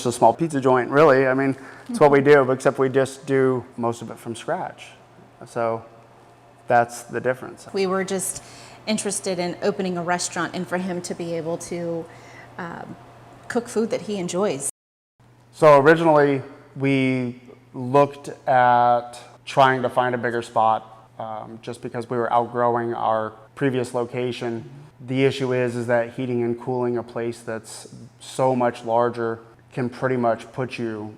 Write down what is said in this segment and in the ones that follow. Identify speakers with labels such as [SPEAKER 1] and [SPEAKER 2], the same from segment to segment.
[SPEAKER 1] just a small pizza joint, really. I mean, it's what we do, except we just do most of it from scratch. So that's the difference.
[SPEAKER 2] We were just interested in opening a restaurant and for him to be able to cook food that he enjoys.
[SPEAKER 1] So originally, we looked at trying to find a bigger spot just because we were outgrowing our previous location. The issue is that heating and cooling a place that's so much larger can pretty much put you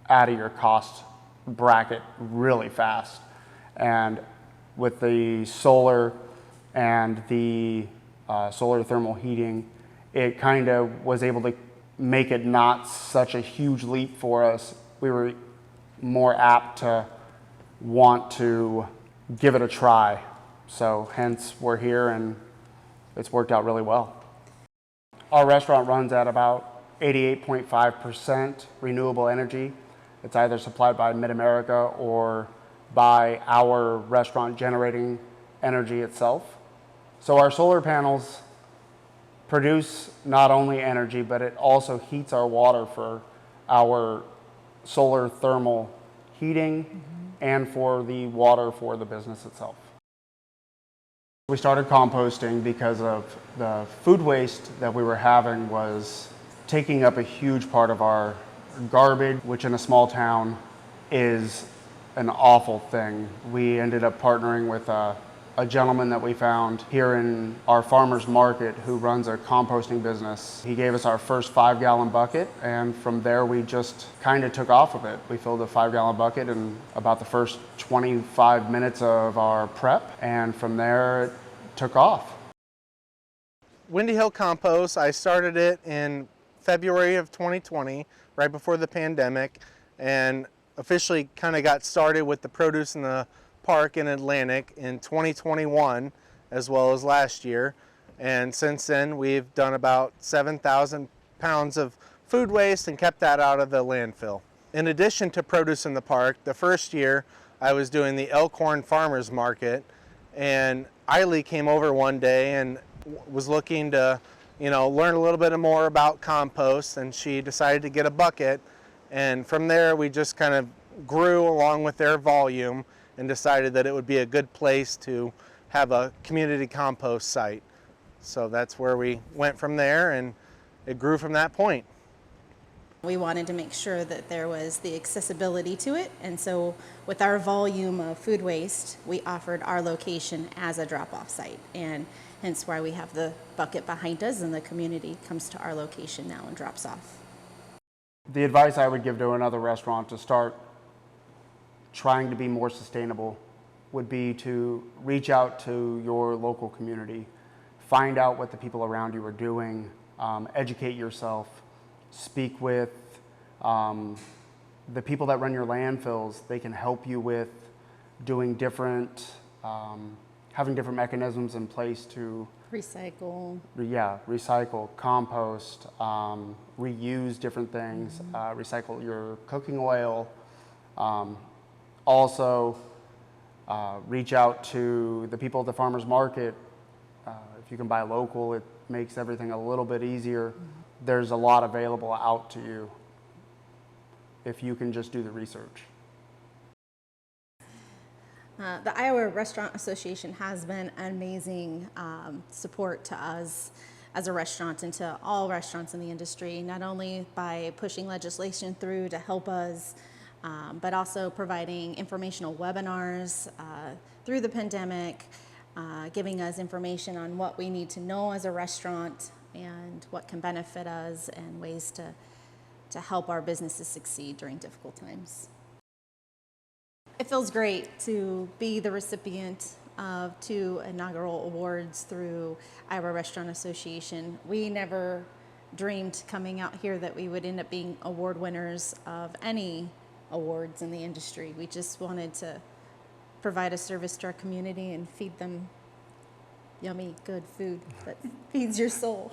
[SPEAKER 1] out of your cost bracket really fast. And with the solar and the solar thermal heating, it kind of was able to make it not such a huge leap for us. We were more apt to want to give it a try. So hence we're here, and it's worked out really well. Our restaurant runs at about 88.5% renewable energy. It's either supplied by Mid-America or by our restaurant generating energy itself. So our solar panels produce not only energy, but it also heats our water for our solar thermal heating and for the water for the business itself. We started composting because of the food waste that we were having was taking up a huge part of our garbage, which in a small town is an awful thing. We ended up partnering with a gentleman that we found here in our farmer's market who runs a composting business. He gave us our first 5-gallon bucket, and from there we just kind of took off of it. We filled a 5-gallon bucket in about the first 25 minutes of our prep, and from there it took off.
[SPEAKER 3] Windy Hill Compost, I started it in February of 2020, right before the pandemic, and officially kind of got started with the produce in the park in Atlantic in 2021 as well as last year, and since then we've done about 7,000 pounds of food waste and kept that out of the landfill. In addition to produce in the park, the first year I was doing the Elkhorn Farmers Market, and Eileen came over one day and was looking to learn a little bit more about compost, and she decided to get a bucket, and from there we just kind of grew along with their volume and decided that it would be a good place to have a community compost site. So that's where we went from there, and it grew from that point.
[SPEAKER 2] We wanted to make sure that there was the accessibility to it, and so with our volume of food waste, we offered our location as a drop-off site, and hence why we have the bucket behind us and the community comes to our location now and drops off.
[SPEAKER 1] The advice I would give to another restaurant to start trying to be more sustainable would be to reach out to your local community, find out what the people around you are doing, educate yourself, speak with the people that run your landfills. They can help you with doing different, having different mechanisms in place to
[SPEAKER 2] recycle,
[SPEAKER 1] compost, reuse different things, recycle your cooking oil. Also, reach out to the people at the farmer's market. If you can buy local, it makes everything a little bit easier. There's a lot available out to you if you can just do the research.
[SPEAKER 2] The Iowa Restaurant Association has been an amazing support to us as a restaurant and to all restaurants in the industry, not only by pushing legislation through to help us, but also providing informational webinars through the pandemic, giving us information on what we need to know as a restaurant and what can benefit us and ways to help our businesses succeed during difficult times. It feels great to be the recipient of 2 inaugural awards through Iowa Restaurant Association. We never dreamed coming out here that we would end up being award winners of any awards in the industry. We just wanted to provide a service to our community and feed them yummy, good food that feeds your soul.